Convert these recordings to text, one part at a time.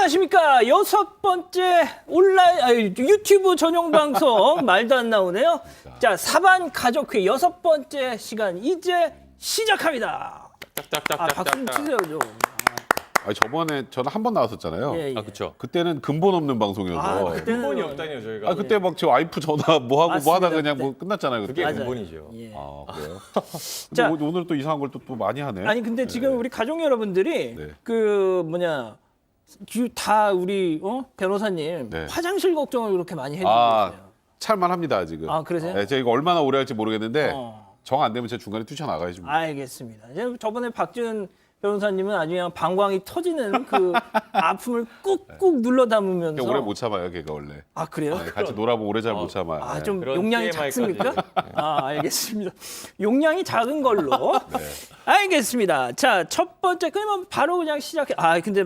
안녕하십니까. 6번째 유튜브 전용 방송 말도 안 나오네요. 자, 사반 가족회 6번째 시간 이제 시작합니다. 박수 좀 치세요 좀. 아니, 저번에 저는 한 번 나왔었잖아요. 예, 예. 아, 그렇죠. 그때는 근본 없는 방송이어서. 그때는 근본이 없다니요, 저희가. 그때 막 저 와이프 전화 뭐 하고 맞습니다. 뭐 하다가 그냥 뭐 끝났잖아요. 그때. 그게 맞아요. 근본이죠. 예. 아, 그래요? 자. 근데 오늘 또 이상한 걸 또 많이 하네. 아니 근데 지금 우리 가족 여러분들이 네. 다 우리 변호사님 네. 화장실 걱정을 그렇게 많이 해주고 아, 계세요. 찰만합니다 지금. 아, 그러세요? 네, 제가 이거 얼마나 오래 할지 모르겠는데 어. 정 안 되면 제가 중간에 뛰쳐나가야지. 뭐. 알겠습니다. 이제 저번에 박지은 변호사님은 아주 그냥 방광이 터지는 그 아픔을 꾹꾹 눌러 담으면서 오래 못 참아요, 걔가 원래. 아 그래요? 네, 같이 놀아보면 오래 잘 못 참아요. 아 네. 좀 그런 용량이 TMI 까지. 작습니까? 아 알겠습니다. 용량이 작은 걸로 네. 알겠습니다. 자 첫 번째 그러면 바로 그냥 시작해. 아 근데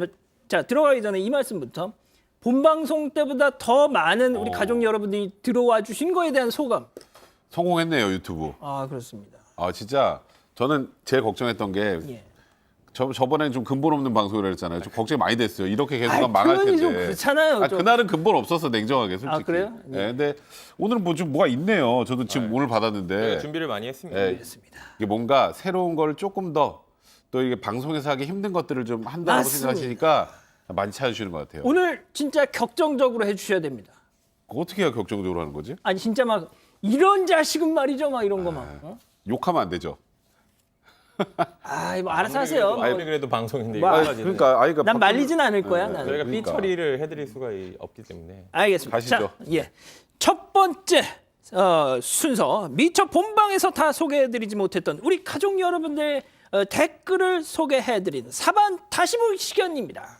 자 들어가기 전에 이 말씀부터 본 방송 때보다 더 많은 우리 가족 여러분들이 들어와 주신 거에 대한 소감. 성공했네요, 유튜브. 아 그렇습니다. 아, 진짜 저는 제일 걱정했던 게 예. 저번에는 좀 근본 없는 방송을 했잖아요. 좀 걱정이 많이 됐어요. 이렇게 계속 아이, 하면 망할 표현이 텐데. 좀 그렇잖아요, 좀. 그날은 근본 없었어, 냉정하게 솔직히. 아, 그래요? 예. 근데 오늘은 뭐 좀 뭐가 있네요. 저도 지금 오늘 받았는데 네, 준비를 많이 했습니다. 예, 알겠습니다. 이게 뭔가 새로운 걸 조금 더 또 이게 방송에서 하기 힘든 것들을 좀 한다고 맞습니다. 생각하시니까 많이 찾아주시는 것 같아요. 오늘 진짜 격정적으로 해주셔야 됩니다. 그거 어떻게 해야 격정적으로 하는 거지? 아니 진짜 막 이런 자식은 말이죠, 막 이런 거 막. 욕하면 안 되죠. 아, 뭐 알아서 하세요. 뭐. 아무리 그래도 방송인데 뭐, 이거 아, 까지는 난 말리진 않을 거야. 나는. 저희가 그러니까. 삐 처리를 해드릴 수가 없기 때문에. 알겠습니다. 가시죠. 자, 예. 첫 번째 순서 미처 본방에서 다 소개해드리지 못했던 우리 가족 여러분들의 댓글을 소개해드리는 사반 다시 보기 시간입니다.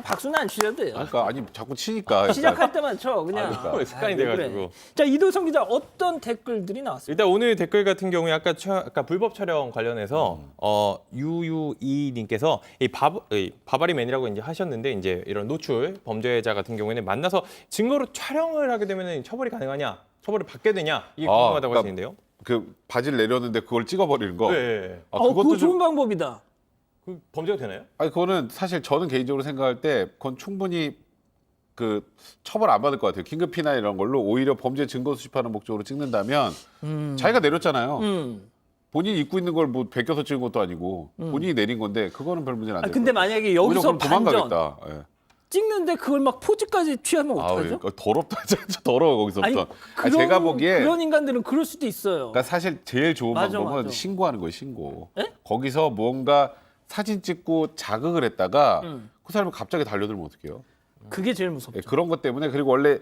박수는 안 치셔도 돼요. 그러니까 아니 자꾸 치니까 시작할 때만 쳐 그냥. 그러니까. 습관이 왜 돼가지고. 그래. 자 이도성 기자 어떤 댓글들이 나왔습니까? 일단 오늘 댓글 같은 경우에 아까 불법 촬영 관련해서 유유이님께서 이 바바리맨이라고 이제 하셨는데 이제 이런 노출 범죄자 같은 경우에는 만나서 증거로 촬영을 하게 되면 처벌이 가능하냐, 처벌을 받게 되냐 이게 궁금하다고 그러니까 하시는데요. 그 바지를 내렸는데 그걸 찍어버리는 거. 네. 아, 그거 그것도 좋은 좀 방법이다. 그 범죄가 되나요? 아니 그거는 사실 저는 개인적으로 생각할 때 그건 충분히 그 처벌 안 받을 것 같아요. 긴급피나 이런 걸로 오히려 범죄 증거 수집하는 목적으로 찍는다면 자기가 내렸잖아요. 본인이 입고 있는 걸 뭐 베껴서 찍은 것도 아니고 본인이 내린 건데 그거는 별 문제는 안 돼요. 근데 만약에 여기서 반전 도망가겠다. 예. 찍는데 그걸 막 포즈까지 취하면 어떡하죠? 더럽다. 진짜 더러워 거기서부터. 그런, 제가 보기에 그런 인간들은 그럴 수도 있어요. 그러니까 사실 제일 좋은 맞아, 방법은 맞아. 신고하는 거예요. 신고. 예? 거기서 뭔가 사진 찍고 자극을 했다가 그 사람이 갑자기 달려들면 어떡해요? 그게 제일 무섭죠. 예, 그런 것 때문에 그리고 원래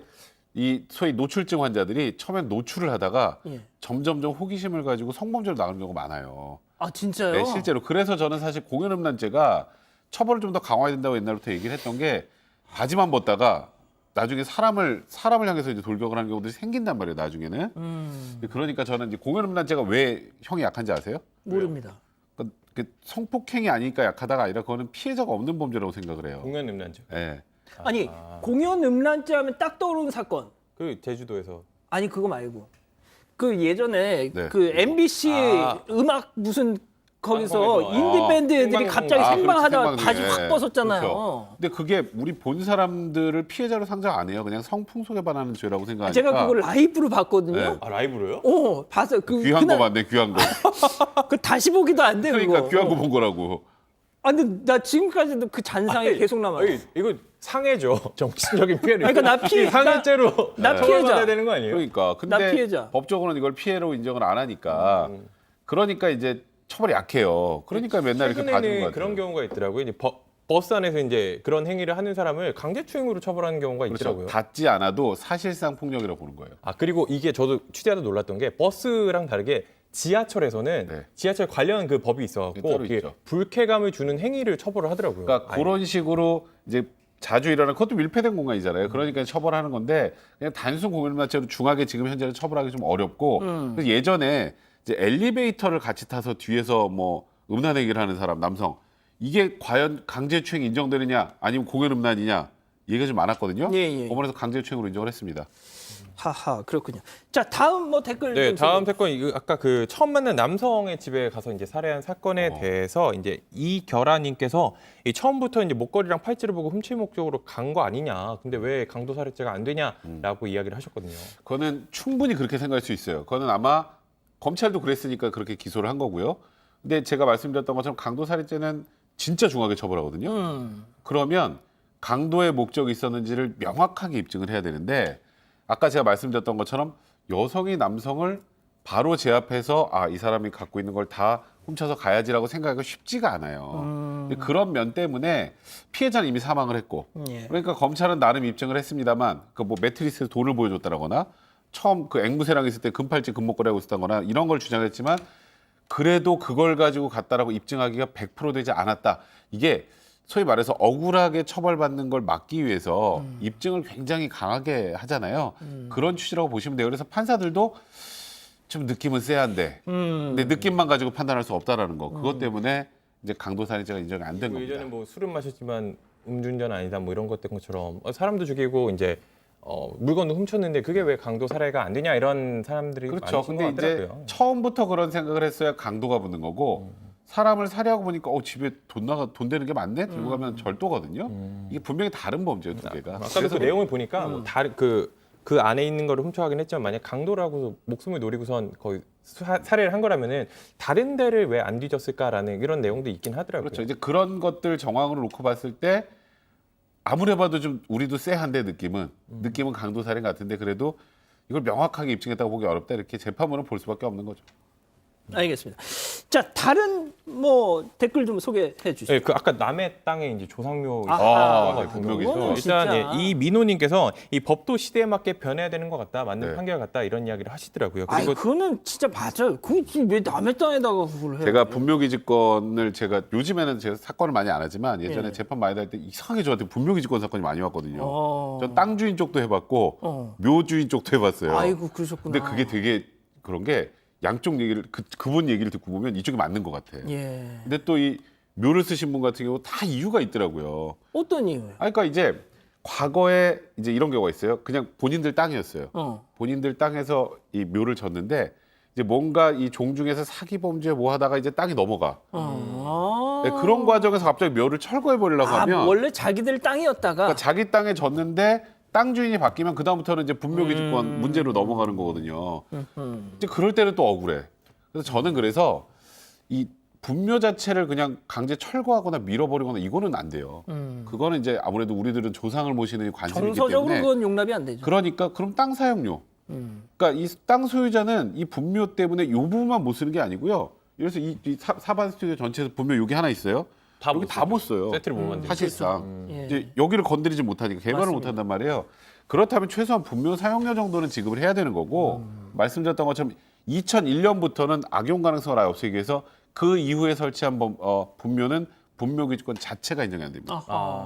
이 소위 노출증 환자들이 처음엔 노출을 하다가 예. 점점점 호기심을 가지고 성범죄로 나가는 경우가 많아요. 아 진짜요? 네, 실제로. 그래서 저는 사실 공연음란죄가 처벌을 좀 더 강화해야 된다고 옛날부터 얘기를 했던 게 바지만 벗다가 나중에 사람을 향해서 이제 돌격을 하는 경우들이 생긴단 말이에요. 나중에는. 그러니까 저는 이제 공연음란죄가 왜 형이 약한지 아세요? 모릅니다. 그러니까 그 성폭행이 아니니까 약하다가 아니라 그거는 피해자가 없는 범죄라고 생각을 해요. 공연 음란죄. 예. 아니 공연 음란죄 하면 딱 떠오르는 사건. 그 제주도에서 아니 그거 말고 그 예전에 네. 그 MBC 아. 음악 무슨 거기서 방송에서. 인디 밴드 애들이 생방 갑자기 공방. 생방하다가 그렇지, 바지 생방 중에. 확 벗었잖아요. 그렇죠. 근데 그게 우리 본 사람들을 피해자로 상정 안 해요. 그냥 성풍속에 반하는 죄라고 생각하니까. 제가 그걸 라이브로 봤거든요. 네. 아 라이브로요? 봤어요. 그 귀한 거 그날 맞네, 귀한 거. 그 다시 보기도 안 돼. 그러니까 그거. 귀한 거 본 거라고. 아 근데 나 지금까지도 그 잔상이 계속 남아요. 아니, 이거 상해죠. 정신적인 피해를. 아니, 그러니까 나 피해- 상해죄로 나 피해자. 처벌받아야 되는 거 아니에요? 그러니까. 나 근데 피해자. 법적으로는 이걸 피해로 인정을 안 하니까. 그러니까 이제 처벌이 약해요. 그러니까 맨날 이렇게 봐주는 거 최근에는 같아요. 그런 경우가 있더라고요. 이제 버스 안에서 이제 그런 행위를 하는 사람을 강제추행으로 처벌하는 경우가 그렇죠. 있더라고요. 닿지 않아도 사실상 폭력이라고 보는 거예요. 아 그리고 이게 저도 취재하다 놀랐던 게 버스랑 다르게 지하철에서는 네. 지하철 관련 그 법이 그게 있어갖고 따로 이게 있죠. 불쾌감을 주는 행위를 처벌을 하더라고요. 그러니까 아예. 그런 식으로 이제 자주 일어나는 그것도 밀폐된 공간이잖아요. 그러니까 처벌하는 건데 그냥 단순 공연음란죄로 중하게 지금 현재는 처벌하기 좀 어렵고 그래서 예전에 이제 엘리베이터를 같이 타서 뒤에서 뭐 음란 행위를 하는 사람 남성 이게 과연 강제추행 인정되느냐 아니면 공연음란이냐 얘기가 좀 많았거든요. 예. 법원에서 강제추행으로 인정을 했습니다. 하하, 그렇군요. 자, 다음 뭐 댓글 네, 좀 다음 소개. 사건 이거 아까 그 처음 만난 남성의 집에 가서 이제 살해한 사건에 대해서 이제 이결아님께서 이 처음부터 이제 목걸이랑 팔찌를 보고 훔칠 목적으로 간 거 아니냐. 근데 왜 강도 살해죄가 안 되냐라고 이야기를 하셨거든요. 그거는 충분히 그렇게 생각할 수 있어요. 그거는 아마 검찰도 그랬으니까 그렇게 기소를 한 거고요. 근데 제가 말씀드렸던 것처럼 강도살인죄는 진짜 중하게 처벌하거든요. 그러면 강도의 목적이 있었는지를 명확하게 입증을 해야 되는데 아까 제가 말씀드렸던 것처럼 여성이 남성을 바로 제압해서 이 사람이 갖고 있는 걸 다 훔쳐서 가야지라고 생각하기가 쉽지가 않아요. 근데 그런 면 때문에 피해자는 이미 사망을 했고 예. 그러니까 검찰은 나름 입증을 했습니다만 그 뭐 매트리스에 돈을 보여줬다거나 처음 그 앵무새랑 있을 때 금팔찌 금목걸이 하고 있었다거나 이런 걸 주장했지만 그래도 그걸 가지고 갔다라고 입증하기가 100% 되지 않았다. 이게 소위 말해서 억울하게 처벌받는 걸 막기 위해서 입증을 굉장히 강하게 하잖아요. 그런 취지라고 보시면 돼요. 그래서 판사들도 좀 느낌은 쎄한데 근데 느낌만 가지고 판단할 수 없다라는 거. 그것 때문에 이제 강도살인죄가 인정이 안 된 겁니다. 예전에 뭐 술은 마셨지만 음주운전 아니다 뭐 이런 것처럼 사람도 죽이고 이제 물건도 훔쳤는데 그게 왜 강도 살해가 안 되냐 이런 사람들이 그렇죠. 많으신 근데 것 이제 같더라고요. 처음부터 그런 생각을 했어야 강도가 붙는 거고 사람을 살해하고 보니까 집에 돈 되는 게 많네 들고 가면 절도거든요. 이게 분명히 다른 범죄예요, 두 개가. 아까도 그 내용을 보니까 뭐 다른 그 안에 있는 거를 훔쳐가긴 했지만 만약 강도라고 목숨을 노리고선 거의 살해를 한 거라면은 다른 데를 왜 안 뒤졌을까라는 이런 내용도 있긴 하더라고요. 그렇죠. 이제 그런 것들 정황으로 놓고 봤을 때 아무리 봐도 좀 우리도 쎄한데 느낌은 강도살인 같은데 그래도 이걸 명확하게 입증했다고 보기 어렵다 이렇게 재판부는 볼 수밖에 없는 거죠. 알겠습니다. 자, 다른 뭐 댓글 좀 소개해 주시죠. 네, 그 아까 남의 땅에 이제 조상묘 아하, 분명히 그거는 일단 진짜. 이 민호님께서 이 법도 시대에 맞게 변해야 되는 것 같다, 맞는 네. 판결 같다 이런 이야기를 하시더라고요. 아니, 그리고 그거는 진짜 맞아요. 왜 남의 땅에다가 그걸 해요? 제가 분묘기지권을 제가 요즘에는 제가 사건을 많이 안 하지만 예전에 예. 재판 많이 할 때 이상하게 저한테 분묘기지권 사건이 많이 왔거든요. 전 어. 땅 주인 쪽도 해봤고 묘주인 쪽도 해봤어요. 아이고, 그러셨구나. 근데 그게 되게 그런 게 양쪽 얘기를 그분 얘기를 듣고 보면 이쪽이 맞는 것 같아. 예. 근데 또 이 묘를 쓰신 분 같은 경우 다 이유가 있더라고요. 어떤 이유예요? 그러니까 이제 과거에 이제 이런 경우가 있어요. 그냥 본인들 땅이었어요. 본인들 땅에서 이 묘를 졌는데 이제 뭔가 이 종중에서 사기 범죄 뭐 하다가 이제 땅이 넘어가. 네, 그런 과정에서 갑자기 묘를 철거해 버리려고 하면 원래 자기들 땅이었다가 그러니까 자기 땅에 졌는데 땅 주인이 바뀌면 그 다음부터는 이제 분묘기지권 문제로 넘어가는 거거든요. 이제 그럴 때는 또 억울해. 그래서 저는 그래서 이 분묘 자체를 그냥 강제 철거하거나 밀어버리거나 이거는 안 돼요. 그거는 이제 아무래도 우리들은 조상을 모시는 관습이기 정서적으로 때문에 그건 용납이 안 되죠. 그러니까 그럼 땅 사용료. 그러니까 이 땅 소유자는 이 분묘 때문에 이 부분만 못 쓰는 게 아니고요. 그래서 이 사반 스튜디오 전체에서 분묘 여기 하나 있어요. 여기 다 못 써요. 세트를 못 만들죠. 사실상 예. 이제 여기를 건드리지 못하니까 개발을 맞습니다. 못한단 말이에요. 그렇다면 최소한 분묘 사용료 정도는 지급을 해야 되는 거고 말씀드렸던 것처럼 2001년부터는 악용 가능성을 아예 없애기 위해서 그 이후에 설치한 분묘는 분묘기지권 자체가 인정이 안 됩니다.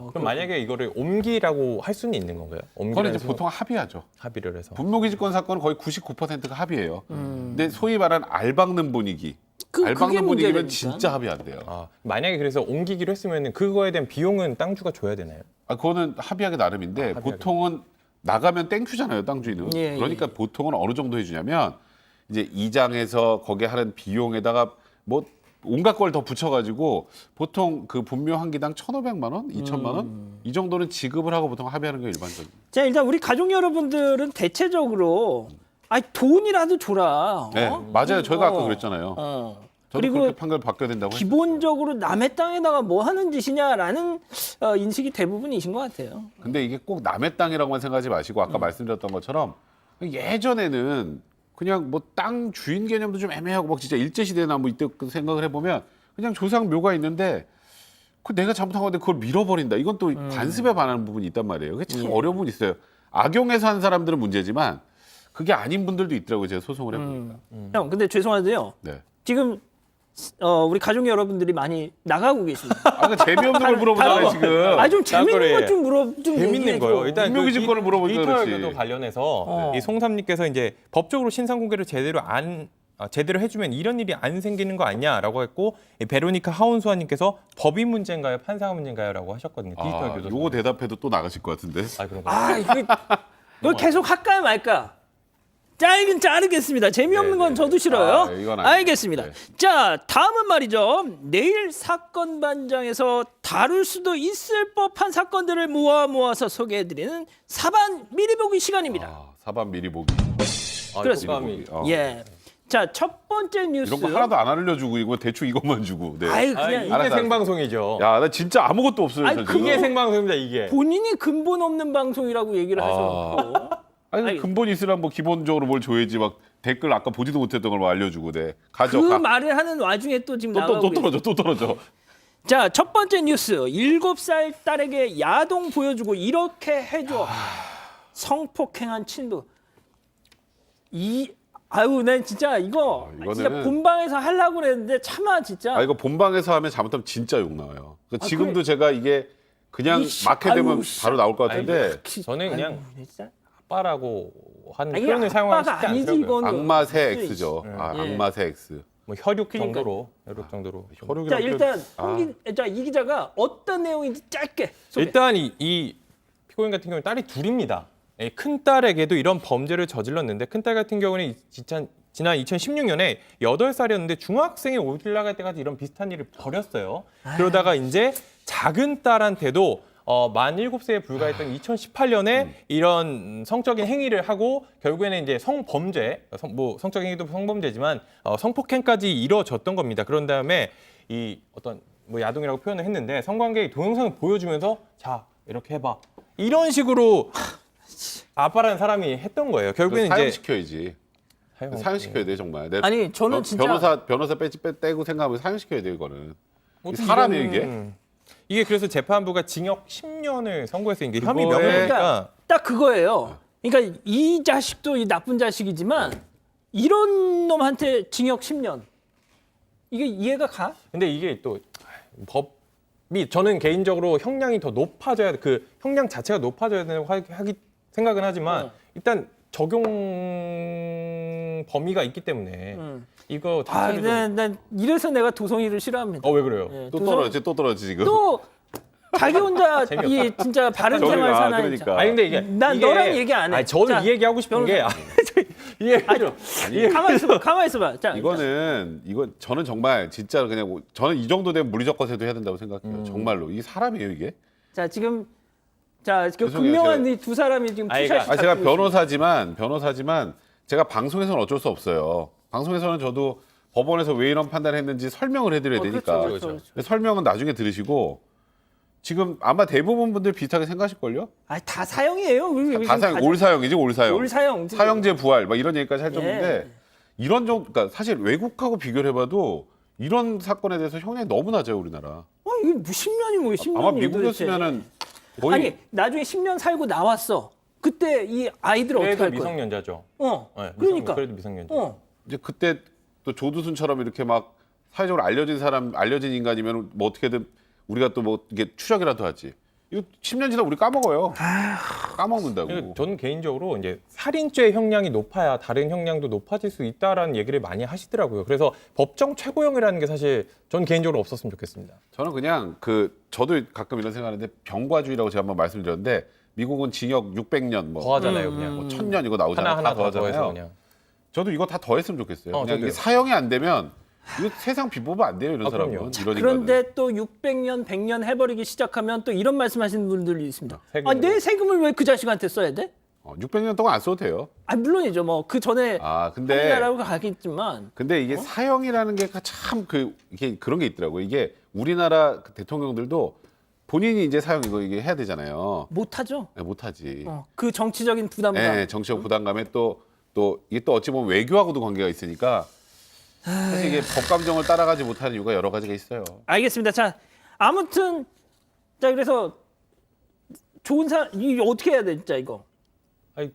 그럼 만약에 이거를 옮기라고 할 수는 있는 건가요? 그건 옮기라는 이제 보통 합의하죠. 합의를 해서. 분묘기지권 사건은 거의 99%가 합의예요. 근데 소위 말하는 알박는 분위기, 그게 알박는 분위기면 문제되니까. 진짜 합의 안 돼요. 만약에 그래서 옮기기로 했으면 그거에 대한 비용은 땅주가 줘야 되나요? 그거는 합의하기 나름인데 합의하기. 보통은 나가면 땡큐잖아요, 땅 주인은. 예, 그러니까 보통은 어느 정도 해주냐면 이제 이장해서 거기에 하는 비용에다가 뭐 온갖 걸 더 붙여가지고 보통 그 분묘 한 기당 1,500만 원, 2,000만 원 이 정도는 지급을 하고 보통 합의하는 게 일반적이에요. 자, 일단 우리 가족 여러분들은 대체적으로 돈이라도 줘라. 네, 맞아요. 저희가 아까 그랬잖아요. 저도 그리고 그렇게 판결 바뀌어야 된다고 했어요. 기본적으로 남의 땅에다가 뭐 하는 짓이냐라는 인식이 대부분이신 것 같아요. 근데 이게 꼭 남의 땅이라고만 생각하지 마시고 아까 말씀드렸던 것처럼 예전에는 그냥 뭐 땅 주인 개념도 좀 애매하고 막 진짜 일제시대나 뭐 이때 그 생각을 해보면 그냥 조상 묘가 있는데 그 내가 잘못한 건데 그걸 밀어버린다. 이건 또 관습에 반하는 부분이 있단 말이에요. 그게 참 어려운 부분이 있어요. 악용해서 한 사람들은 문제지만 그게 아닌 분들도 있더라고요. 제가 소송을 해보니까. 형, 근데 죄송한데요. 네. 지금 우리 가족 여러분들이 많이 나가고 계십니다. 그 재미없는 걸 물어보잖아요 지금. 좀 재밌는 딴거리. 좀 재밌는 얘기해줘. 거요. 일단 분묘기지권을 물어보니까 디지털 그렇지. 도 관련해서 이 송삼님께서 이제 법적으로 신상 공개를 제대로 안 제대로 해주면 이런 일이 안 생기는 거 아니냐라고 했고 이 베로니카 하운수아님께서 법이 문제인가요, 판사가 문제인가요?라고 하셨거든요. 디지털 교도소. 요거 대답해도 또 나가실 것 같은데. 그런가? 아, 이거 계속 할까 말까? 짧긴 자르겠습니다. 재미없는 건 저도 싫어요. 이건 아니에요. 알겠습니다. 네. 자, 다음은 말이죠. 내일 사건 반장에서 다룰 수도 있을 법한 사건들을 모아서 소개해드리는 사반 미리 보기 시간입니다. 사반 미리 보기. 그렇습니다. 미리 보기. 예. 자, 첫 번째 뉴스. 이런 거 하나도 안 알려주고 이거 대충 이것만 주고. 네. 아유, 아, 그냥 이게 알았어. 생방송이죠. 야, 나 진짜 아무것도 없어요. 아니, 사실. 이게 생방송입니다. 이게. 본인이 근본 없는 방송이라고 얘기를 하셔서. 아니, 근본이 있으면 뭐 기본적으로 뭘 줘야지 막 댓글 아까 보지도 못했던 걸 뭐 알려주고 네. 그 가져가. 말을 하는 와중에 또 지금 또 나가고 있어요. 또 떨어져. 자, 첫 번째 뉴스. 7살 딸에게 야동 보여주고 이렇게 해줘. 성폭행한 친부. 난 진짜 이거 이거는- 진짜 본방에서 하려고 그랬는데 차마 진짜. 이거 본방에서 하면 잘못하면 진짜 욕 나와요. 그러니까 지금도 그래. 제가 이게 그냥 이씨, 막 해대면 아이고, 씨. 바로 나올 것 같은데 저는 그냥 아이고, 진짜. 아빠라고 하는 아니, 표현을 사용하기 아빠가 쉽지 아니지, 않더라고요. 이거는. 악마새 X죠. 예. 악마새 X. 뭐 혈육 그러니까. 정도로. 자, 혈육이랑 일단 이 기자가 어떤 내용인지 짧게 소개. 일단 이 피고인 같은 경우는 딸이 둘입니다. 큰 딸에게도 이런 범죄를 저질렀는데 큰 딸 같은 경우는 지난 2016년에 8살이었는데 중학생이 올라갈 때까지 이런 비슷한 일을 벌였어요. 그러다가 이제 작은 딸한테도 만 7세에 불과했던 2018년에 이런 성적인 행위를 하고 결국에는 이제 성범죄, 성적인 행위도 성범죄지만 성폭행까지 이루어졌던 겁니다. 그런 다음에 이 어떤 뭐 야동이라고 표현을 했는데 성관계의 동영상을 보여주면서 자 이렇게 해봐 이런 식으로 아빠라는 사람이 했던 거예요. 결국에는 이제 사형시켜야지. 사형- 사형시켜야 돼 정말. 아니, 저는 진짜 변호사 떼고 생각하면 사형시켜야 돼 이거는. 뭐 사람이에요 이거는- 이게 그래서 재판부가 징역 10년을 선고했어요. 이게 혐의 그거에- 명예니까 그러니까 딱 그거예요. 그러니까 이 자식도 이 나쁜 자식이지만 이런 놈한테 징역 10년. 이게 이해가 가? 근데 이게 또 법이 저는 개인적으로 형량이 더 높아져야 그 형량 자체가 높아져야 된다고 하기 생각은 하지만 일단 적용 범위가 있기 때문에 이거 자체를 난 이래서 내가 도성이를 싫어합니다. 왜 그래요? 예, 또 도성- 떨어지 지금. 또 자기 혼자 재미없다. 이 진짜 바른 저기가, 생활 사나이. 그러니까. 아니 근데 난 너랑 얘기 안 해. 아니 저는 자, 이 얘기하고 싶은 게 이해해줘. 가만 있어봐. 자, 이건 저는 정말 진짜 그냥 저는 이 정도 되면 물리적 거세도 해야 된다고 생각해요. 정말로 이게 사람이에요 이게. 자 지금 그 죄송해요, 분명한 이 두 사람이 지금 아니, 투샷이 제가 잡히고 변호사지만 제가 방송에서는 어쩔 수 없어요. 방송에서는 저도 법원에서 왜 이런 판단을 했는지 설명을 해드려야 되니까. 그렇죠. 근데 설명은 나중에 들으시고 지금 아마 대부분 분들 비슷하게 생각하실걸요? 다 사형이에요. 우리 다 지금 사형, 올 사형이지 올 사형. 올 사형. 사형제 부활 막 이런 얘기까지 할 정도인데 예. 이런 정도, 그러니까 사실 외국하고 비교를 해봐도 이런 사건에 대해서 형량이 너무 낮아요 우리나라. 이게 뭐 10년이 뭐예요? 10년이 아마 미국이었으면은 거의 아니 나중에 10년 살고 나왔어. 그때 이 아이들 어떻게 그래도 할 거야? 미성년자죠. 어. 그러니까. 그래도 미성년자. 이제 그때 또 조두순처럼 이렇게 막 사회적으로 알려진 인간이면 뭐 어떻게든 우리가 또 뭐 이게 추적이라도 하지. 이거 10년 지나 우리 까먹어요. 까먹는다고. 그리고 저는 개인적으로 이제 살인죄 형량이 높아야 다른 형량도 높아질 수 있다라는 얘기를 많이 하시더라고요. 그래서 법정 최고형이라는 게 사실 전 개인적으로 없었으면 좋겠습니다. 저는 그냥 저도 가끔 이런 생각하는데 병과주의라고 제가 한번 말씀드렸는데 미국은 징역 600년 뭐 더하잖아요, 그냥. 뭐 1000년 이거 나오잖아요. 하나 다 더 더해서 더하잖아요. 그냥. 저도 이거 다 더했으면 좋겠어요. 그냥 저도요. 이게 사형이 안 되면 이거 세상 비법은 안 돼요 이런 사람은. 그럼요. 이런 인간은. 그런데 또 600년, 100년 해버리기 시작하면 또 이런 말씀하시는 분들이 있습니다. 세금으로. 내 세금을 왜 그 자식한테 써야 돼? 600년 동안 안 써도 돼요. 물론이죠. 뭐 그 전에 근데 나라고 가겠지만 이게 사형이라는 게 참 이게 그런 게 있더라고요. 이게 우리나라 그 대통령들도 본인이 이제 사형 이게 해야 되잖아요. 못하죠. 네, 못하지. 그 정치적인 부담감. 네, 정치적 부담감에 또 이게 또 어찌 보면 외교하고도 관계가 있으니까 사실 이게 법감정을 따라가지 못하는 이유가 여러 가지가 있어요. 알겠습니다. 자, 아무튼 자 그래서 좋은 이거 어떻게 해야 돼 진짜 이거 아니,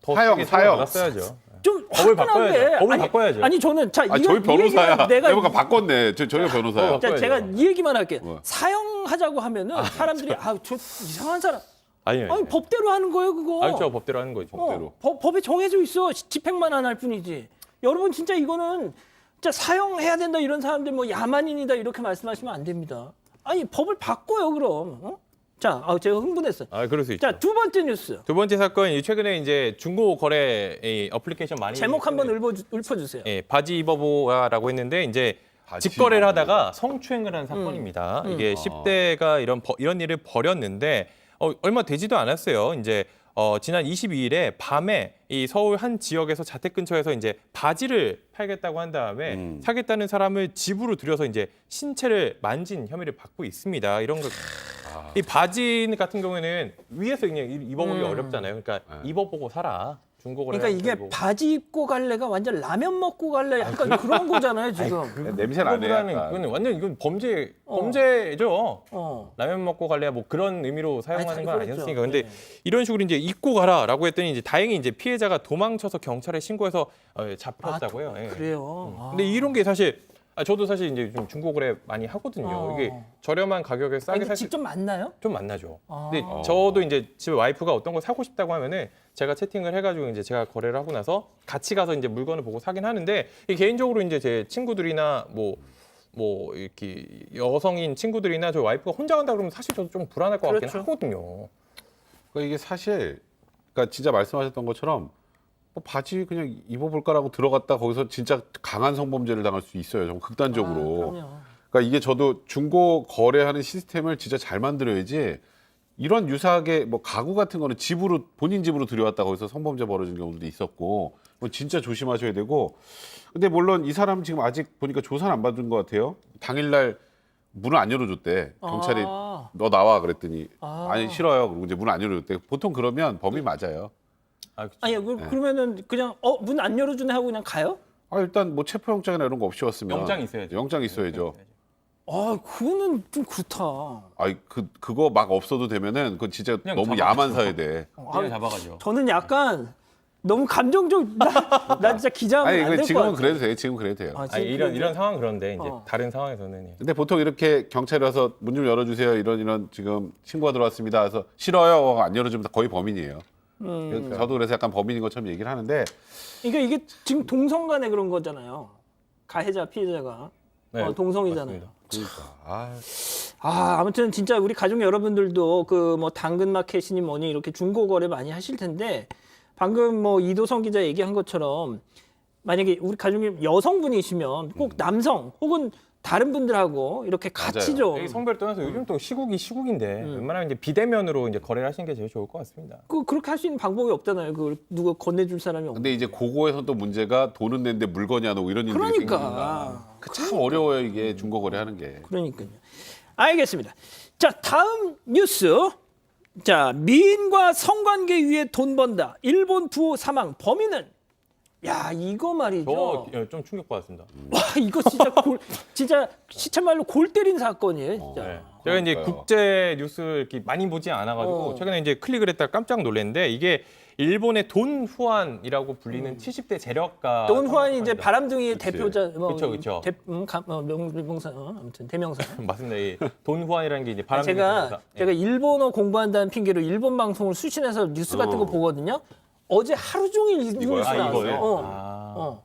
더 사형, 세게 사형. 받았어야죠. 좀 법을 화끈하게. 바꿔야죠. 법을 아니, 바꿔야죠. 아니 저는 자 저희 이 변호사야. 얘기만 내가 바꿨네. 저희가 변호사야. 어. 자, 바꿔야죠. 제가 이 얘기만 할게요. 뭐. 사형하자고 하면은 사람들이 저 이상한 사람. 아니요. 아니 법대로 하는 거예요 그거. 저 법대로 하는 거죠. 법대로. 법에 정해져 있어. 집행만 안 할 뿐이지. 여러분 진짜 이거는 진짜 사형해야 된다 이런 사람들 뭐 야만인이다 이렇게 말씀하시면 안 됩니다. 아니 법을 바꿔요 그럼. 어? 자, 제가 흥분했어요. 아, 그럴 수 있죠. 자, 두 번째 뉴스. 두 번째 사건, 최근에 이제 중고 거래 이 어플리케이션 많이 제목 한번 읊어주세요. 예, 바지 입어보라고 했는데 이제 바지 직거래를 입어보라. 하다가 성추행을 한 사건입니다. 이게 아. 10대가 이런 일을 벌였는데 얼마 되지도 않았어요. 이제 지난 22일에 밤에 이 서울 한 지역에서 자택 근처에서 이제 바지를 팔겠다고 한 다음에 사겠다는 사람을 집으로 들여서 이제 신체를 만진 혐의를 받고 있습니다. 이런 거. 이 바지 같은 경우에는 위에서 그냥 입어보기 어렵잖아요. 그러니까 입어보고 살아. 중고거래. 그러니까 이게 바지 입고 갈래가 완전 라면 먹고 갈래 약간 그런 거잖아요 지금. 냄새 나네. 그거보다는 약간. 이건 완전 이건 범죄죠. 어. 라면 먹고 갈래야 뭐 그런 의미로 사용하는 아니, 건 그렇죠. 아니었으니까. 근데 네. 이런 식으로 이제 입고 가라라고 했더니 이제 다행히 이제 피해자가 도망쳐서 경찰에 신고해서 잡혔다고요. 예. 그래요. 아. 근데 이런 게 사실 저도 사실 이제 좀 중고거래 많이 하거든요. 이게 저렴한 가격에 싸게 아니, 살 수 직접 만나요? 좀 만나죠. 아. 근데 저도 이제 집에 와이프가 어떤 걸 사고 싶다고 하면은 제가 채팅을 해가지고 이제 제가 거래를 하고 나서 같이 가서 이제 물건을 보고 사긴 하는데 이 개인적으로 이제 제 친구들이나 뭐 이렇게 여성인 친구들이나 저 와이프가 혼자 간다 그러면 사실 저도 좀 불안할 것 같긴 그렇죠. 하거든요. 그러니까 이게 사실 그러니까 진짜 말씀하셨던 것처럼 뭐 바지 그냥 입어볼까라고 들어갔다 거기서 진짜 강한 성범죄를 당할 수 있어요. 좀 극단적으로. 그럼요. 그러니까 이게 저도 중고 거래하는 시스템을 진짜 잘 만들어야지 이런 유사하게 뭐 가구 같은 거는 집으로 본인 집으로 들여왔다 거기서 성범죄 벌어진 경우도 있었고 뭐 진짜 조심하셔야 되고 근데 물론 이 사람 지금 아직 보니까 조사는 안 받은 것 같아요. 당일날 문을 안 열어줬대. 경찰이 아. 너 나와 그랬더니 아. 아니 싫어요. 그리고 이제 문을 안 열어줬대. 보통 그러면 범인 맞아요. 그쵸. 아니 그러면은 그냥 문 안 열어주네 하고 그냥 가요? 아 일단 뭐 체포영장이나 이런 거 없이 왔으면 영장이 있어야죠. 영장 있어야죠. 아 그거는 좀 그렇다. 아이 그거 막 없어도 되면은 그건 진짜 그냥 너무 잡아가죠. 야만 사야 돼. 그냥 잡아가죠. 저는 약간 너무 감정적. 나 진짜 기자하면 아니 안 될 것 지금은 같아. 그래도 돼. 지금 그래도 돼요. 아, 아니, 지금 이런 상황 그런데 이제 어. 다른 상황에서는 예. 근데 보통 이렇게 경찰이 와서 문 좀 열어주세요. 이런 지금 신고가 들어왔습니다. 그래서 싫어요. 안 열어주면 거의 범인이에요. 저도 그래서 약간 범인인 것처럼 얘기를 하는데 그러니까 이게 지금 동성간에 그런 거잖아요. 가해자 피해자가 네, 동성이잖아요. 맞습니다. 그러니까 아무튼 진짜 우리 가족 여러분들도 그 뭐 당근마켓이니 뭐니 이렇게 중고 거래 많이 하실 텐데 방금 뭐 이도성 기자 얘기한 것처럼 만약에 우리 가족님 여성분이시면 꼭 남성 혹은 다른 분들하고 이렇게 같이 맞아요. 좀 이 성별 떠나서 요즘 또 시국이 시국인데 웬만하면 이제 비대면으로 이제 거래를 하시는 게 제일 좋을 것 같습니다. 그렇게 할 수 있는 방법이 없잖아요. 그걸 누가 건네줄 사람이 없는. 근데 이제 그거에서 또 문제가 돈은 냈는데 물건이 안 오고 이런 일들이 그러니까. 생기니까 참 어려워요 이게 중고 거래하는 게. 그러니까요. 알겠습니다. 자, 다음 뉴스. 자, 미인과 성관계 위해 돈 번다. 일본 부호 사망. 범인은 야, 이거 말이죠. 좀 충격받았습니다. 와, 이거 진짜 시체말로 골 때린 사건이에요, 진짜. 네. 제가 이제 그러니까요. 국제 뉴스 이렇게 많이 보지 않아가지고 최근에 이제 클릭을 했다가 깜짝 놀랐는데 이게 일본의 돈 후안이라고 불리는 70대 재력가. 돈 후안이 이제 사건입니다. 바람둥이의 그치. 대표자, 그쵸. 명사, 아무튼 대명사. 맞습니다. 이 돈 후안이라는 게 이제 바람둥이 제가 대명사. 제가 일본어 공부한다는 핑계로 일본 방송을 수신해서 뉴스 같은 거 보거든요. 어제 하루 종일 이 뉴스 이거요? 아, 나왔어요. 이거요?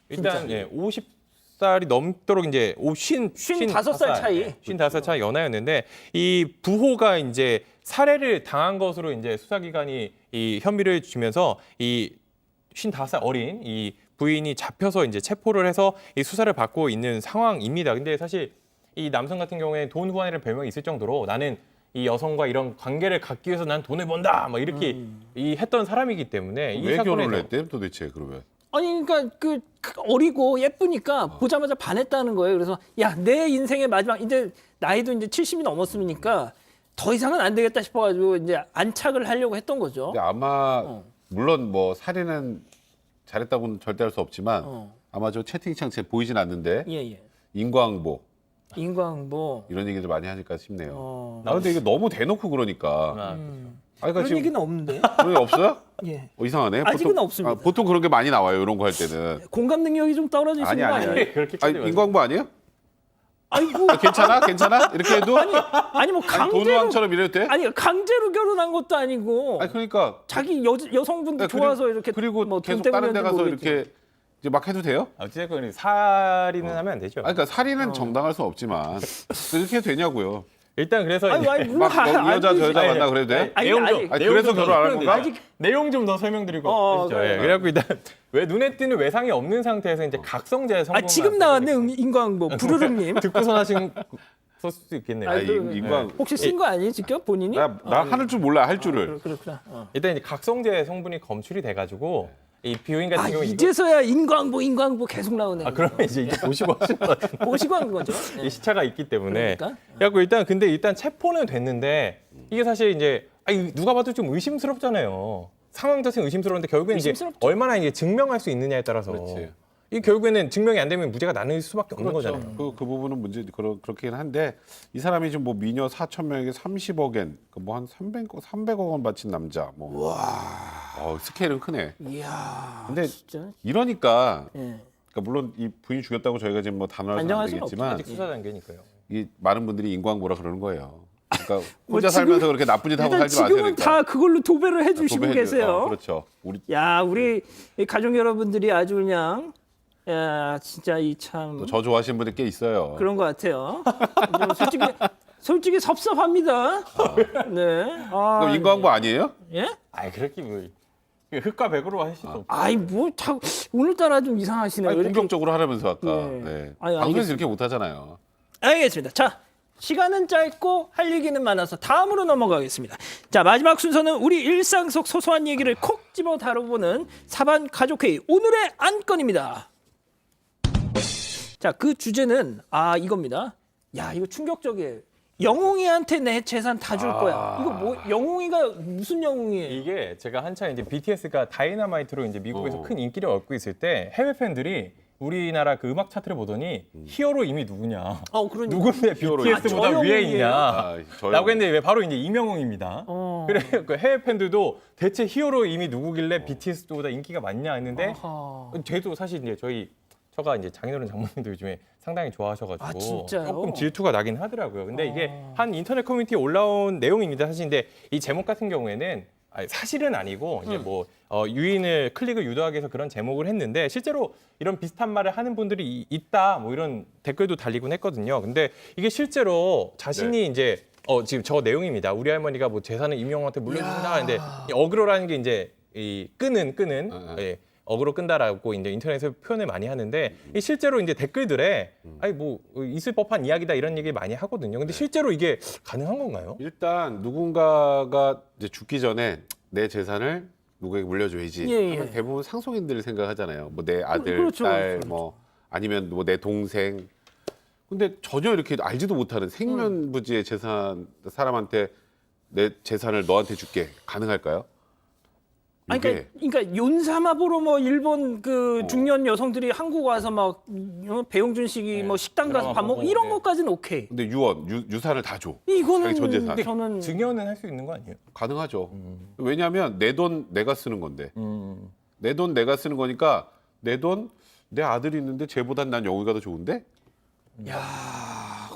일단 50살이 넘도록 이제 55살 차이. 55살 연하였는데 이 부호가 이제 살해를 당한 것으로 이제 수사기관이 이 혐의를 주면서 이 55살 어린 이 부인이 잡혀서 이제 체포를 해서 이 수사를 받고 있는 상황입니다. 근데 사실 이 남성 같은 경우에 돈 후안이라는 별명이 있을 정도로 나는 이 여성과 이런 관계를 갖기 위해서 난 돈을 번다 막 이렇게 이 했던 사람이기 때문에 이 왜 결혼을 사건에서 했대 도대체 그러면? 아니 그러니까 그 어리고 예쁘니까 보자마자 반했다는 거예요. 그래서 야, 내 인생의 마지막 이제 나이도 이제 70이 넘었으니까 더 이상은 안 되겠다 싶어가지고 이제 안착을 하려고 했던 거죠. 근데 아마 물론 뭐 살인은 잘했다고는 절대 할 수 없지만 아마 저 채팅창 제 보이진 않는데 예. 인과응보 인광보. 이런 얘기를 많이 하니까 싶네요. 어. 아 근데 이게 너무 대놓고 그러니까. 아 그러니까 그런 지금 얘기는 없는데. 그런 게 없어요? 예. 이상하네. 아직은 없습니다. 보통 그런 게 많이 나와요. 이런 거 할 때는. 공감 능력이 좀 떨어지시는 아니, 거 아니, 아니에요? 아니. 그렇게 아니, 치지 인광보 아니에요? 아이고. 아, 괜찮아? 이렇게 해도? 아니 뭐 강제로 돈우왕처럼 이래도 돼? 아니 강제로 결혼한 것도 아니고 아니 그러니까 자기 여성분도 그리고- 좋아서 이렇게 그리고 뭐 계속 돈 다른 데 때문인지 가서 모르겠지. 이렇게 이제 막 해도 돼요? 어쨌든 살인은 하면 안 되죠. 아, 그러니까 살인은 정당할 수 없지만 그렇게 해도 되냐고요. 일단 그래서 아니, 이제 아니, 막 안 이 여자 저 되지. 여자 아니, 만나 그래도 돼? 아니, 내용 좀 아니, 아니, 내용 그래서 좀 결혼 안 하는 설명드리고. 건가? 아직- 내용 좀 더 설명드리고 어, 하시죠. 예. 그래. 그래갖고 일단 왜 눈에 띄는 외상이 없는 상태에서 이제 각성제 성분 아, 지금 나왔네 인광보 부르릉님. 듣고선 하신 썼을 수도 있겠네요. 아니, 아니, 그- 인광 혹시 쓴 거 아니에요 직접 본인이? 나 하는 줄 몰라 할 줄을. 그렇구나. 일단 이제 각성제 성분이 검출이 돼가지고 이 비오인 같은 아 경우 이제서야 인광보 계속 나오네. 그러면 이제 보시고 하시는 것 같은데 보시고 한 거죠. 네. 이 시차가 있기 때문에. 그러니까. 그래갖고 일단 체포는 됐는데 이게 사실 이제 아니, 누가 봐도 좀 의심스럽잖아요. 상황 자체는 의심스러운데 결국엔 이제 의심스럽죠. 얼마나 이제 증명할 수 있느냐에 따라서 그렇지. 이 결국에는 증명이 안 되면 무죄가 나눌 수밖에 없는 거잖아요. 그 부분은 문제 그렇긴 한데 이 사람이 지금 뭐 미녀 4천 명에게 30억엔 뭐 한 300억 원 바친 남자 뭐. 스케일은 크네. 이야. 근데 진짜. 이러니까 예. 그러니까 물론 이 부인 죽였다고 저희가 지금 뭐 단언할 수 단정할 안 수는 되겠지만 아직 수사 단계니까요. 이 많은 분들이 인광보라 그러는 거예요. 그러니까 뭐 혼자 지금- 살면서 그렇게 나쁜 짓 하고 일단 살지 마세요. 지금은 그러니까. 다 그걸로 도배를 해주시고 도배해줘. 계세요. 그렇죠. 우리 야 우리 이 가족 여러분들이 아주 그냥 야 진짜 이 참 저 좋아하시는 분들 꽤 있어요. 그런 것 같아요. 솔직히 섭섭합니다. 네. 아, 그럼 인광보 아니에요? 예? 아니 그렇게 뭐 흑과 백으로 하실 수 없죠. 아이 뭐 자꾸 오늘따라 좀 이상하시네요. 아니, 이렇게. 공격적으로 하라면서 아까. 네. 네. 아니, 방송에서 알겠습니다. 이렇게 못하잖아요. 알겠습니다. 자, 시간은 짧고 할 얘기는 많아서 다음으로 넘어가겠습니다. 자, 마지막 순서는 우리 일상 속 소소한 얘기를 콕 집어 다뤄보는 사반 가족회의 오늘의 안건입니다. 자, 그 주제는 이겁니다. 야, 이거 충격적이에요. 영웅이한테 내 재산 다 줄 거야. 이거 뭐 영웅이가 무슨 영웅이에요? 이게 제가 한창 이제 BTS가 다이너마이트로 이제 미국에서 어. 큰 인기를 얻고 있을 때 해외 팬들이 우리나라 그 음악 차트를 보더니 히어로 이미 누구냐? 그러니까. 누군데 BTS보다 저 위에 영웅이에요? 있냐? 저 라고 했는데 왜 바로 이제 이명웅입니다. 그래 그 해외 팬들도 대체 히어로 이미 누구길래 BTS보다 인기가 많냐 했는데 아하. 저희도 사실 이제 저가 이제 장인어른 장모님도 요즘에 상당히 좋아하셔가지고 아, 진짜요? 조금 질투가 나긴 하더라고요. 근데 이게 한 인터넷 커뮤니티에 올라온 내용입니다. 사실 근데 이 제목 같은 경우에는 사실은 아니고 이제 뭐 유인을 클릭을 유도하기 위해서 그런 제목을 했는데 실제로 이런 비슷한 말을 하는 분들이 있다 뭐 이런 댓글도 달리곤 했거든요. 근데 이게 실제로 자신이 이제 지금 저 내용입니다. 우리 할머니가 뭐 재산을 임영웅한테 물려준다 하는데 이 어그로라는 게 이제 이 끄는 예, 어그로 끈다라고 이제 인터넷에서 표현을 많이 하는데 이 실제로 이제 댓글들에 아니 뭐 있을 법한 이야기다 이런 얘기 많이 하거든요. 근데 실제로 이게 가능한 건가요? 일단 누군가가 이제 죽기 전에 내 재산을 누구에게 물려줘야지. 예, 예. 하면 대부분 상속인들을 생각하잖아요. 뭐 내 아들, 그렇죠, 딸, 그렇죠. 뭐 아니면 뭐 내 동생. 근데 전혀 이렇게 알지도 못하는 생면부지의 재산 사람한테 내 재산을 너한테 줄게 가능할까요? 아니, 이게 그러니까 윤사마보로 뭐 일본 그 중년 여성들이 한국 와서 막 배용준식이 뭐 식당 가서 밥 먹고 이런 것까지는 오케이. 근데 유산을 다 줘. 이거는 자기 전 재산. 근데 저는 증여는 할 수 있는 거 아니에요? 가능하죠. 왜냐하면 내 돈 내가 쓰는 건데. 내 돈 내가 쓰는 거니까 내 돈 내 아들이 있는데 쟤보단 난 영웅이가 더 좋은데?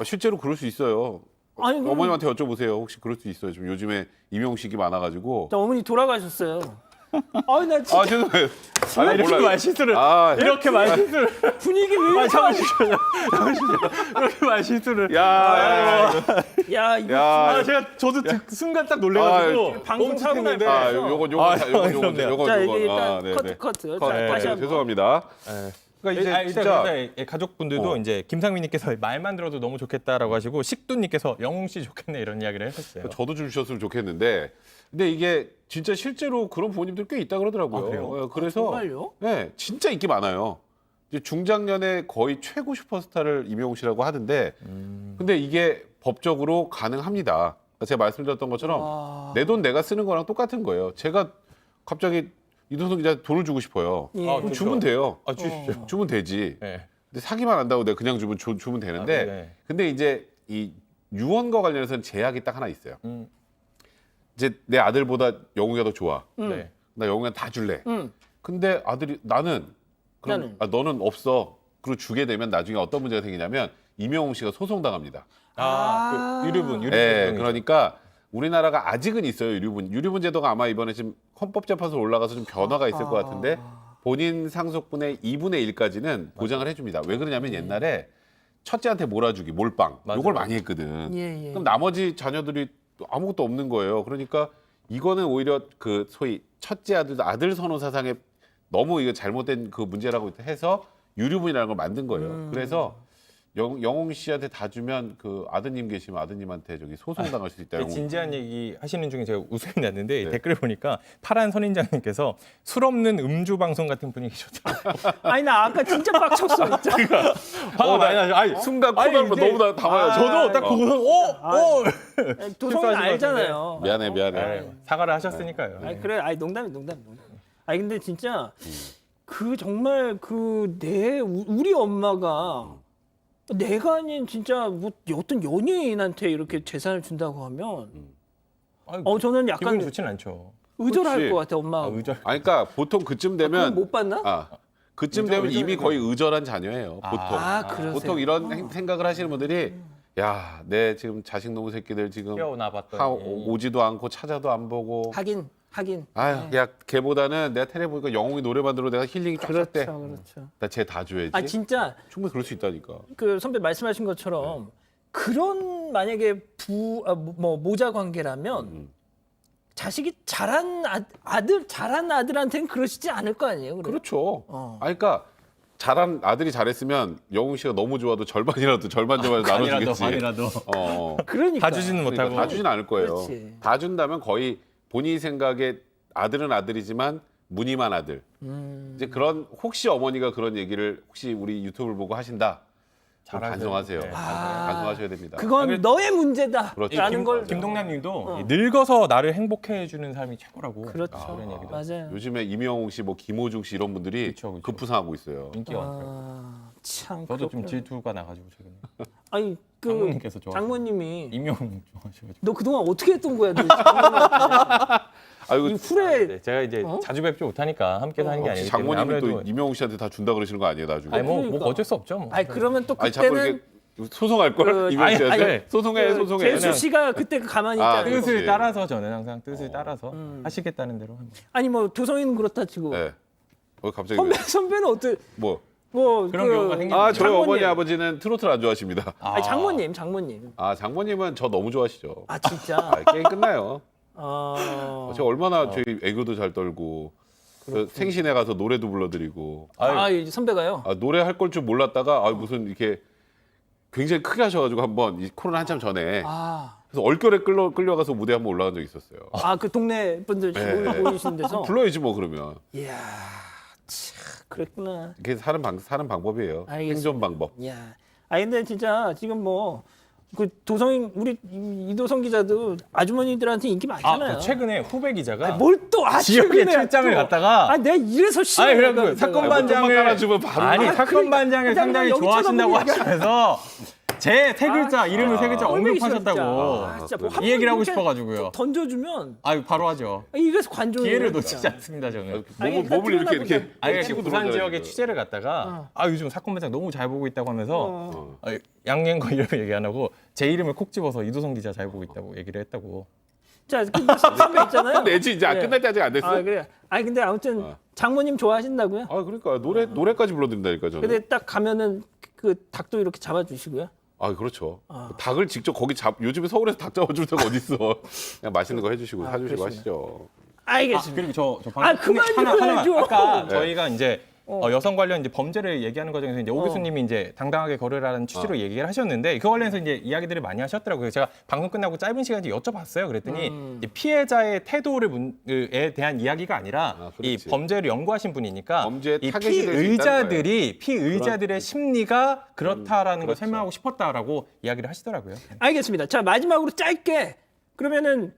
실제로 그럴 수 있어요. 아니, 그럼- 어머님한테 여쭤보세요. 혹시 그럴 수 있어요. 지금 요즘에 임용식이 많아가지고. 저 어머니 돌아가셨어요. 아니 나 진짜 죄송해요. 이렇게 몰라요. 말실수를 이렇게 말실수를 분위기 왜 이렇게 이렇게 말실수를 야, 야 이거 야, 저도 순간 딱 놀래가지고 방송 사고 날 멈칫했는데. 뻔했어. 요건 자 이게 일단 네, 네. 커트. 컷, 자, 네, 다시 네, 한번. 죄송합니다. 그러니까 이제 일단 진짜 그래서 가족분들도 이제 김상민님께서 말만 들어도 너무 좋겠다라고 하시고 식두님께서 영웅 씨 좋겠네 이런 이야기를 하셨어요. 저도 주셨으면 좋겠는데, 근데 이게 진짜 실제로 그런 부모님들 꽤 있다 그러더라고요. 아, 그래요? 그래서 정말요? 네, 진짜 인기 많아요. 이제 중장년에 거의 최고 슈퍼스타를 임영웅 씨라고 하던데, 근데 이게 법적으로 가능합니다. 제가 말씀드렸던 것처럼 와. 내 돈 내가 쓰는 거랑 똑같은 거예요. 제가 갑자기 이동석 기자 돈을 주고 싶어요. 예. 아, 그럼 주면 돼요. 주십시오. 주면 되지. 네. 근데 사기만 한다고 내가 그냥 주면 되는데, 네. 근데 이제 이 유언과 관련해서는 제약이 딱 하나 있어요. 음. 이제 내 아들보다 영웅이가 더 좋아. 네. 나 영웅이한테 다 줄래. 응. 근데 아들이 나는 그럼 나는. 너는 없어. 그리고 주게 되면 나중에 어떤 문제가 생기냐면 임영웅 씨가 소송당합니다. 그 유류분 네, 그러니까 우리나라가 아직은 있어요 유류분 제도가 아마 이번에 지금 헌법재판소 올라가서 좀 변화가 있을 것 같은데 본인 상속분의 2분의 1까지는 보장을 해줍니다. 왜 그러냐면 옛날에 첫째한테 몰아주기, 몰빵 맞아요. 이걸 많이 했거든. 예, 예. 그럼 나머지 자녀들이 또 아무것도 없는 거예요. 그러니까 이거는 오히려 그 소위 첫째 아들 선호 사상에 너무 이거 잘못된 그 문제라고 해서 유류분이라는 걸 만든 거예요. 그래서 영웅 씨한테 다 주면 그 아드님 계시면 아드님한테 저기 소송당할 수 있다. 진지한 얘기 하시는 중에 제가 웃음이 났는데 네. 댓글을 보니까 파란 선인장님께서 술 없는 음주 방송 같은 분위기셨다. 아니 나 아까 진짜 빡쳤어. 진짜. 순간 코너를 너무 다 담아요. 저도 딱 그거 도성은 알잖아요. 미안해. 사과를 하셨으니까요. 아니 그래, 아니 농담. 아니 근데 진짜 그 정말 그 우리 엄마가 내가 아닌 진짜 뭐 어떤 연예인한테 이렇게 재산을 준다고 하면 저는 약간 기분이 좋진 않죠. 의절할 그렇지. 것 같아 엄마. 의절. 아니 그러니까 보통 그쯤 그건 되면 못 봤나? 그쯤 되면 이미 거의 의절한 자녀예요. 보통. 그러세요. 보통 이런 생각을 하시는 분들이 야, 내 지금 자식 놈의 새끼들 지금 키워놔봤더니 오지도 않고 찾아도 안 보고. 하긴. 아유, 야, 걔보다는 내가 텔레 보니까 영웅이 노래만 들어도 내가 힐링이 쫙 돼. 그렇죠. 나 쟤 다 줘야지. 아 진짜 충분히 그럴 수 있다니까. 그 선배 말씀하신 것처럼 그런 만약에 모자 관계라면 자식이 잘한 아들한테는 그러시지 않을 거 아니에요. 그래? 그렇죠. 그러니까 잘한 아들이 잘했으면 영웅 씨가 너무 좋아도 절반이라도 나눠주겠지. 반이라도. 그러니까. 다 주지는 그러니까 못하고. 다 주진 않을 거예요. 그렇지. 다 준다면 거의 본인 생각에 아들은 아들이지만 무늬만 아들. 이제 그런 혹시 어머니가 그런 얘기를 혹시 우리 유튜브를 보고 하신다. 잘하세요. 반성하세요. 네. 반성하셔야 됩니다. 그건 너의 문제다. 그렇죠. 라는 걸. 김동남님도 늙어서 나를 행복해 해주는 사람이 최고라고. 그렇죠. 그런 얘기도 맞아요. 요즘에 임영웅 씨, 뭐 김호중 씨 이런 분들이 그쵸. 급부상하고 있어요. 인기가 많더라고요. 참. 저도 좀 그렇구나. 질투가 나가지고 최근에. 아니 그 장모님께서 좋아하시는 장모님이 임영웅 좋아하셔가지고. 너 그동안 어떻게 했던 거야? 너 장모님한테. 아이고 이 후레 네, 제가 이제 자주 뵙지 못하니까 함께 사는 게 혹시 아니기 때문에 장모님이 또 아무래도 임영웅 씨한테 다 준다 그러시는 거 아니에요, 나중에? 아니 뭐 그러니까. 어쩔 수 없죠. 뭐. 아니 그러면 또 아니 자꾸 그때는 이렇게 소송할 걸 그- 임영웅 씨한테 아니, 소송해. 재수 씨가 그때 가만히 아, 있잖아요. 그렇지. 뜻을 따라서 저는 항상 뜻을 따라서 하시겠다는 대로 합니다. 아니 뭐 도성이는 그렇다 치고 네. 갑자기 왜? 선배는 어때? 뭐? 그런 경우가 생기는 아, 저희 장모님. 어머니 아버지는 트로트를 안 좋아하십니다. 아니 장모님. 아, 장모님은 저 너무 좋아하시죠. 아 진짜. 게임 끝나요. 아, 저 얼마나 저희 애교도 잘 떨고 그 생신에 가서 노래도 불러드리고 이제 선배가요. 노래 할 걸 줄 몰랐다가 무슨 이렇게 굉장히 크게 하셔가지고 한번 이 코로나 한참 전에 그래서 얼결에 끌려가서 무대 한번 올라간 적이 있었어요. 그 동네 분들 네. 모이시는 데서. 불러야지 뭐 그러면. 이야, 참 그랬구나. 이게 사는 방법이에요. 알겠습니다. 생존 방법. 이야, 근데 진짜 지금 뭐 그 도성인 우리 이도성 기자도 아주머니들한테 인기 많잖아요. 최근에 후배 기자가 뭘 또 지역에 최근에 출장을 또. 갔다가 내가 이래서 싫어. 아니 그래갖고 사건 좀만 반장을 깔아주면 바로 사건 그러니까. 반장을 상당히 여기 좋아하신다고 쳐다보고 하시면서 제 세 글자 이름을 세 글자 꼴보기 싫어, 언급하셨다고 진짜. 그래요? 한 이 얘기를 하고 번 이렇게 싶어가지고요. 던져주면 바로 하죠. 이래서 관종이 기회를 놓치지 않습니다 저는. 몸을 이렇게 아니 치고 부산 들어오잖아요, 지역에 지금. 취재를 갔다가 요즘 사건 반장 너무 잘 보고 있다고 하면서 양양거 이름을 얘기 안 하고 제 이름을 콕 집어서 이도성 기자 잘 보고 있다고 얘기를 했다고. 자, 근데 선배 있잖아요. 내지 이제 네. 끝날 때 아직 안 됐어. 그래. 근데 아무튼 장모님 좋아하신다고요? 그러니까 노래까지 불러드린다니까 저는. 근데 딱 가면은 그 닭도 이렇게 잡아주시고요. 그렇죠. 닭을 직접 거기 요즘에 서울에서 닭 잡아줄 데가 어디 있어. 그냥 맛있는 거 해주시고 사주시고 그러시구나. 하시죠. 알겠습니다. 그리고 저 방금 그만 좀 하나만 해줘. 아까 네. 저희가 이제 여성 관련 이제 범죄를 얘기하는 과정에서 이제 오 교수님이 이제 당당하게 걸으라는 취지로 얘기를 하셨는데 그 관련해서 이제 이야기들을 많이 하셨더라고요. 제가 방송 끝나고 짧은 시간에 여쭤봤어요. 그랬더니 이제 피해자의 태도에 대한 이야기가 아니라 이 그렇지. 범죄를 연구하신 분이니까 범죄에 이 타겟이 될수 있다는 피의자들의 심리가 그렇다라는 걸 설명하고 싶었다라고 이야기를 하시더라고요. 알겠습니다. 자, 마지막으로 짧게 그러면은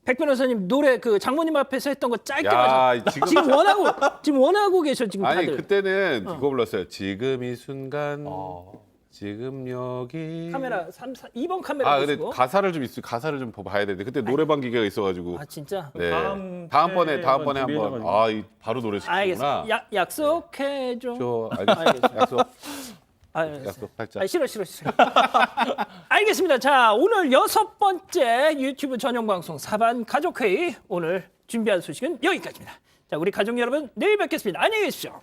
백 변호사님 노래 그 장모님 앞에서 했던 거 짧게 야, 마저. 지금- 지금 원하고 계셔 지금 아니 다들. 그때는 그거 불렀어요. 지금 이 순간, 지금 여기. 카메라 2번 카메라 근데 보시고. 가사를 좀 봐야 되는데 그때 노래방 기계가 있어가지고. 진짜. 네. 다음번에 다음번에 한번 한번. 바로 노래 시키구나. 알겠습니다. 약속해줘. 알겠습니다. 약속 살짝. 싫어. 알겠습니다. 자, 오늘 6번째 유튜브 전용 방송 사반 가족회의 오늘 준비한 소식은 여기까지입니다. 자, 우리 가족 여러분 내일 뵙겠습니다. 안녕히 계십시오.